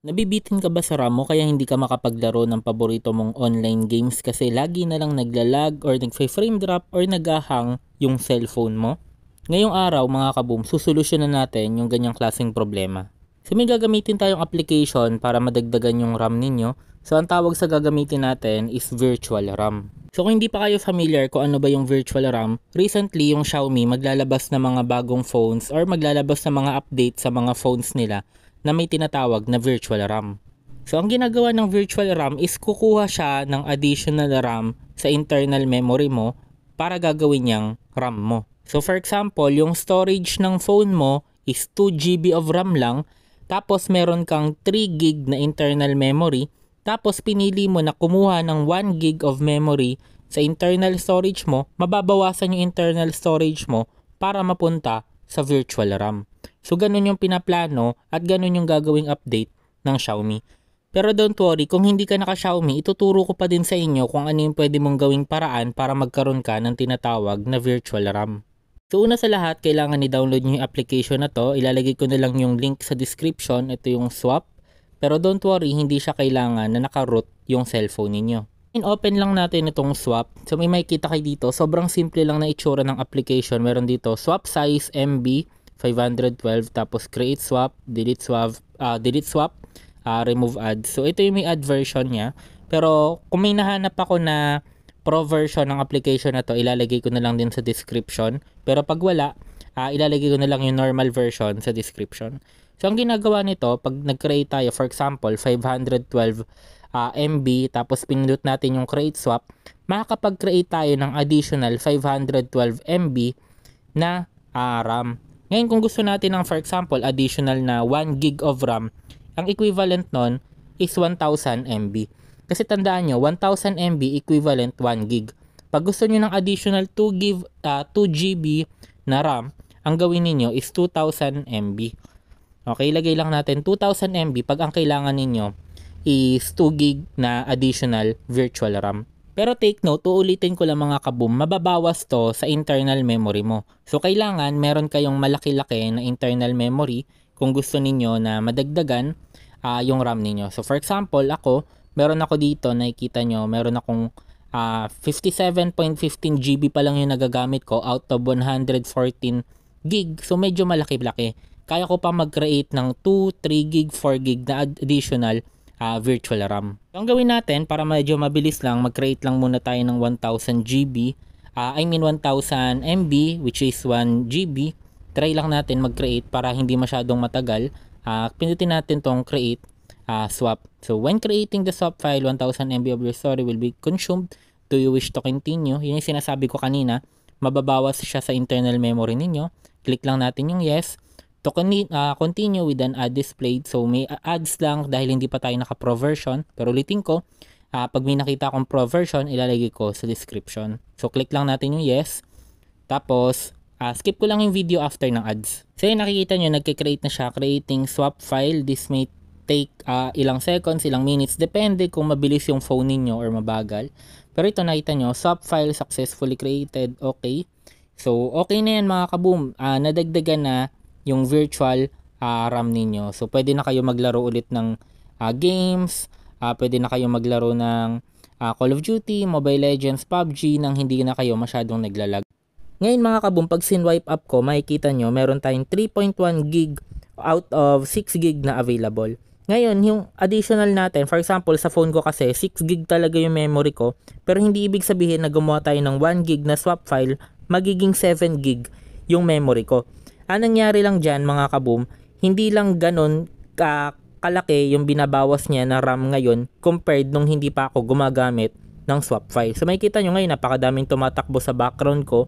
Nabibitin ka ba sa RAM mo kaya hindi ka makapaglaro ng paborito mong online games kasi lagi na lang naglalag or nagfe-frame drop or nagahang yung cellphone mo? Ngayong araw mga kaboom, susolusyonan natin yung ganyang klaseng problema. So may gagamitin tayong application para madagdagan yung RAM ninyo. So ang tawag sa gagamitin natin is virtual RAM. So kung hindi pa kayo familiar kung ano ba yung virtual RAM, recently yung Xiaomi maglalabas ng mga bagong phones or maglalabas ng mga update sa mga phones nila na may tinatawag na virtual RAM. So ang ginagawa ng virtual RAM is kukuha siya ng additional RAM sa internal memory mo para gagawin niyang RAM mo. So for example, yung storage ng phone mo is 2 GB of RAM lang, tapos meron kang 3 GB na internal memory, tapos pinili mo na kumuha ng 1 GB of memory sa internal storage mo, mababawasan yung internal storage mo para mapunta sa virtual RAM. So ganun yung pinaplano at ganun yung gagawing update ng Xiaomi. Pero don't worry, kung hindi ka naka-Xiaomi, ituturo ko pa din sa inyo kung ano yung pwede mong gawing paraan para magkaroon ka ng tinatawag na virtual RAM. So una sa lahat, kailangan i-download nyo yung application na to. Ilalagay ko na lang yung link sa description. Ito yung swap. Pero don't worry, hindi siya kailangan na naka-root yung cellphone ninyo. Open lang natin itong swap. So may makikita kayo dito. Sobrang simple lang na itsura ng application. Meron dito swap size MB 512, tapos create swap, delete swap, remove ads. So ito yung may ad version niya. Pero kung may nahanap ako na pro version ng application na to, ilalagay ko na lang din sa description. Pero pag wala, ilalagay ko na lang yung normal version sa description. So ang ginagawa nito, pag nag-create tayo, for example, 512 MB, tapos pinindot natin yung create swap, makakapag-create tayo ng additional 512 MB na RAM. Ngayon kung gusto natin ng, for example, additional na 1 GB of RAM, ang equivalent nun is 1000 MB. Kasi tandaan nyo, 1000 MB equivalent 1 GB. Pag gusto nyo ng additional 2 GB na RAM, ang gawin niyo is 2000 MB. Okay, lagay lang natin 2000 MB pag ang kailangan ninyo is 2 GB na additional virtual RAM. Pero take note, uulitin ko lang mga kaboom, mababawas to sa internal memory mo. So kailangan meron kayong malaki-laki na internal memory kung gusto ninyo na madagdagan yung RAM ninyo. So for example, meron ako dito, nakikita nyo, meron akong 57.15 GB pa lang yung nagagamit ko out of 114 GB. So medyo malaki-laki. Kaya ko pa mag-create ng 2, 3 GB, 4 GB na additional virtual RAM. So, ang gawin natin para medyo mabilis lang, mag-create lang muna tayo ng 1000 GB. 1000 MB which is 1 GB. Try lang natin mag-create para hindi masyadong matagal. Pindutin natin tong create swap. So when creating the swap file, 1000 MB of your story will be consumed. Do you wish to continue? Yun yung sinasabi ko kanina. Mababawas siya sa internal memory ninyo. Click lang natin yung yes. To continue with an ad displayed. So may ads lang dahil hindi pa tayo naka-pro version. Pero ulitin ko, pag may nakita akong pro version, ilalagay ko sa description. So click lang natin yung yes. Tapos skip ko lang yung video after ng ads. So yun, nakikita nyo, nagkikreate na siya. Creating swap file. This may take ilang seconds, ilang minutes. Depende kung mabilis yung phone ninyo or mabagal. Pero ito, nakita nyo, swap file successfully created. Okay. So okay na yan mga kaboom. Nadagdagan na yung virtual RAM ninyo. So pwede na kayo maglaro ulit ng games, pwede na kayo maglaro ng Call of Duty, Mobile Legends, PUBG nang hindi na kayo masyadong naglalag. Ngayon mga kaboom, pag sinwipe up ko, makikita nyo meron tayong 3.1 GB out of 6 GB na available. Ngayon, yung additional natin, for example, sa phone ko kasi 6 GB talaga yung memory ko, pero hindi ibig sabihin na gumawa tayo ng 1 GB na swap file, magiging 7 GB yung memory ko. Anong nangyari lang dyan mga kaboom, hindi lang ganun kalaki yung binabawas niya na RAM ngayon compared nung hindi pa ako gumagamit ng swap file. So makikita nyo ngayon, napakadaming tumatakbo sa background ko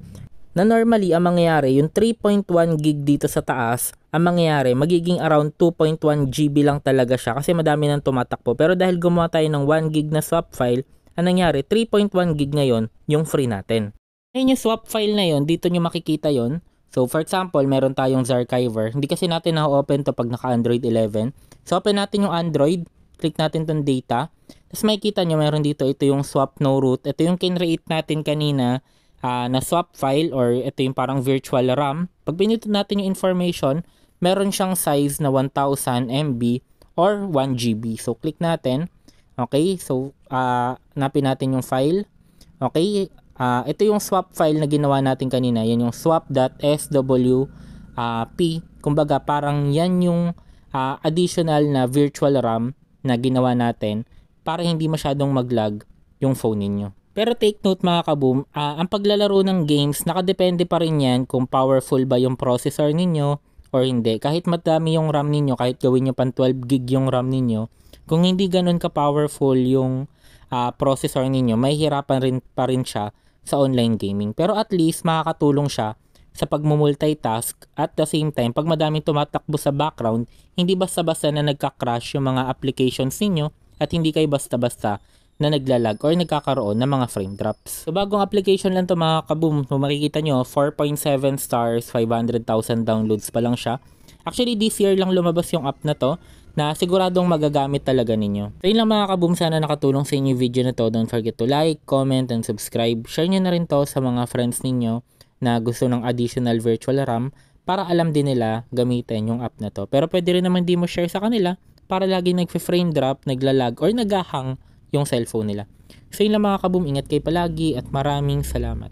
na normally ang mangyayari, yung 3.1 GB dito sa taas, ang mangyayari, magiging around 2.1 GB lang talaga siya kasi madami nang tumatakbo. Pero dahil gumawa tayo ng 1 GB na swap file, ang nangyari, 3.1 GB ngayon yung free natin. Ngayon yung swap file na yon, dito nyo makikita yon. So for example, meron tayong Zarchiver. Hindi kasi natin na-open to pag naka-Android 11. So open natin yung Android, click natin tong data. Tapos makikita nyo meron dito, ito yung swap no root. Ito yung kinreate natin kanina na swap file or ito yung parang virtual RAM. Pag pinindot natin yung information, meron siyang size na 1000 MB or 1 GB. So click natin. Okay, so hanapin natin yung file. Okay, ito yung swap file na ginawa natin kanina. Yan yung swap.swp. Kumbaga parang yan yung additional na virtual RAM na ginawa natin para hindi masyadong mag-lag yung phone ninyo. Pero take note mga kaboom, ang paglalaro ng games, nakadepende pa rin yan kung powerful ba yung processor ninyo or hindi. Kahit madami yung RAM ninyo, kahit gawin nyo pang 12 gig yung RAM ninyo, kung hindi ganun ka-powerful yung processor ninyo, may hirapan rin pa rin siya sa online gaming. Pero at least makakatulong siya sa pagmumultitask at the same time, pag madaming tumatakbo sa background, hindi basta-basta na nagka-crash yung mga applications ninyo at hindi kayo basta-basta na naglalag or nagkakaroon ng mga frame drops. So bagong application lang to mga kaboom. So makikita nyo, 4.7 stars, 500,000 downloads pa lang siya. Actually this year lang lumabas yung app na to na siguradong magagamit talaga ninyo. So yun lang mga kaboom, sana nakatulong sa inyo yung video na to. Don't forget to like, comment, and subscribe. Share nyo na rin to sa mga friends ninyo na gusto ng additional virtual RAM para alam din nila gamitin yung app na to. Pero pwede rin naman di mo share sa kanila para lagi nagfe-frame drop, naglalag, or nagahang yung cellphone nila. So yun lang mga kaboom, ingat kayo palagi at maraming salamat.